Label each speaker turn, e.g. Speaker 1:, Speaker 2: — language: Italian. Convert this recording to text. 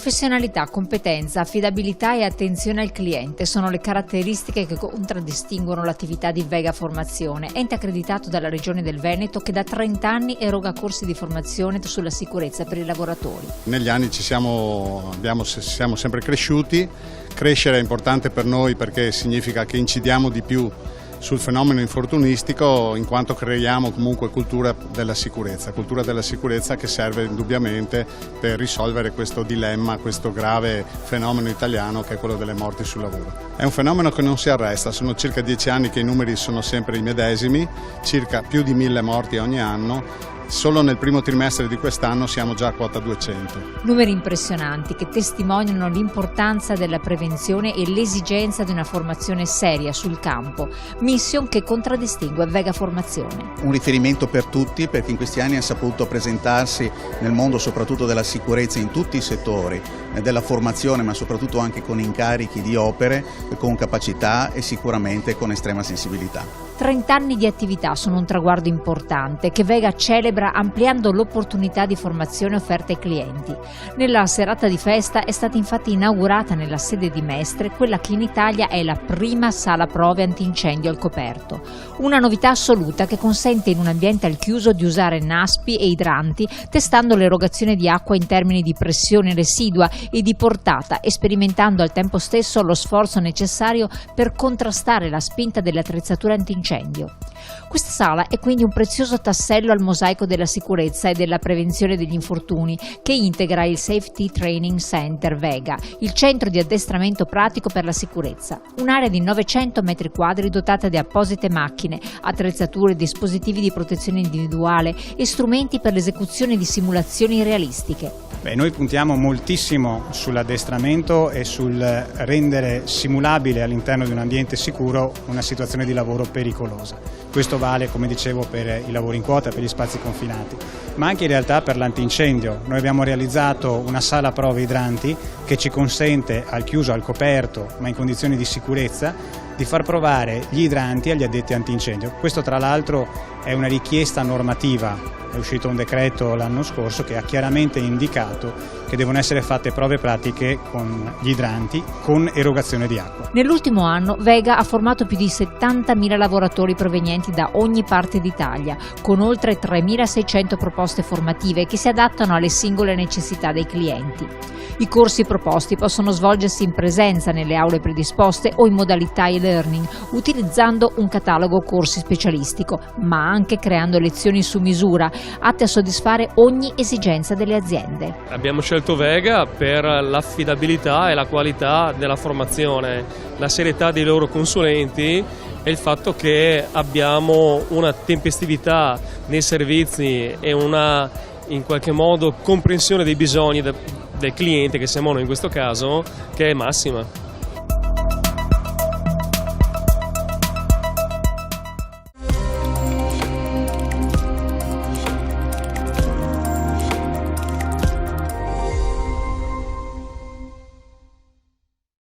Speaker 1: Professionalità, competenza, affidabilità e attenzione al cliente sono le caratteristiche che contraddistinguono l'attività di Vega Formazione, ente accreditato dalla Regione del Veneto che da 30 anni eroga corsi di formazione sulla sicurezza per i lavoratori.
Speaker 2: Negli anni siamo sempre cresciuti. Crescere è importante per noi perché significa che incidiamo di più sul fenomeno infortunistico, in quanto creiamo comunque cultura della sicurezza che serve indubbiamente per risolvere questo dilemma, questo grave fenomeno italiano che è quello delle morti sul lavoro. È un fenomeno che non si arresta, sono circa 10 anni che i numeri sono sempre i medesimi, circa più di 1000 morti ogni anno. Solo nel primo trimestre di quest'anno siamo già a quota 200.
Speaker 1: Numeri impressionanti che testimoniano l'importanza della prevenzione e l'esigenza di una formazione seria sul campo, mission che contraddistingue Vega Formazione.
Speaker 3: Un riferimento per tutti perché in questi anni ha saputo presentarsi nel mondo soprattutto della sicurezza in tutti i settori, della formazione ma soprattutto anche con incarichi di opere, con capacità e sicuramente con estrema sensibilità.
Speaker 1: 30 anni di attività sono un traguardo importante che Vega celebra ampliando l'opportunità di formazione offerte ai clienti. Nella serata di festa è stata infatti inaugurata nella sede di Mestre quella che in Italia è la prima sala prove antincendio al coperto. Una novità assoluta che consente in un ambiente al chiuso di usare naspi e idranti, testando l'erogazione di acqua in termini di pressione residua e di portata e sperimentando al tempo stesso lo sforzo necessario per contrastare la spinta delle attrezzature antincendio. Questa sala è quindi un prezioso tassello al mosaico della sicurezza e della prevenzione degli infortuni che integra il Safety Training Center Vega, il centro di addestramento pratico per la sicurezza, un'area di 900 metri quadri dotata di apposite macchine, attrezzature, dispositivi di protezione individuale e strumenti per l'esecuzione di simulazioni realistiche.
Speaker 4: Noi puntiamo moltissimo sull'addestramento e sul rendere simulabile all'interno di un ambiente sicuro una situazione di lavoro pericolosa. Questo vale, come dicevo, per i lavori in quota, per gli spazi confinati, ma anche in realtà per l'antincendio. Noi abbiamo realizzato una sala prove idranti che ci consente al chiuso, al coperto, ma in condizioni di sicurezza, di far provare gli idranti agli addetti antincendio. Questo tra l'altro è una richiesta normativa. È uscito un decreto l'anno scorso che ha chiaramente indicato che devono essere fatte prove pratiche con gli idranti con erogazione di acqua.
Speaker 1: Nell'ultimo anno Vega ha formato più di 70.000 lavoratori provenienti da ogni parte d'Italia, con oltre 3.600 proposte formative che si adattano alle singole necessità dei clienti. I corsi proposti possono svolgersi in presenza nelle aule predisposte o in modalità e-learning, utilizzando un catalogo corsi specialistico, ma anche creando lezioni su misura, atte a soddisfare ogni esigenza delle aziende.
Speaker 5: Abbiamo scelto Vega per l'affidabilità e la qualità della formazione, la serietà dei loro consulenti e il fatto che abbiamo una tempestività nei servizi e una in qualche modo comprensione dei bisogni del cliente, che siamo noi in questo caso, che è massima.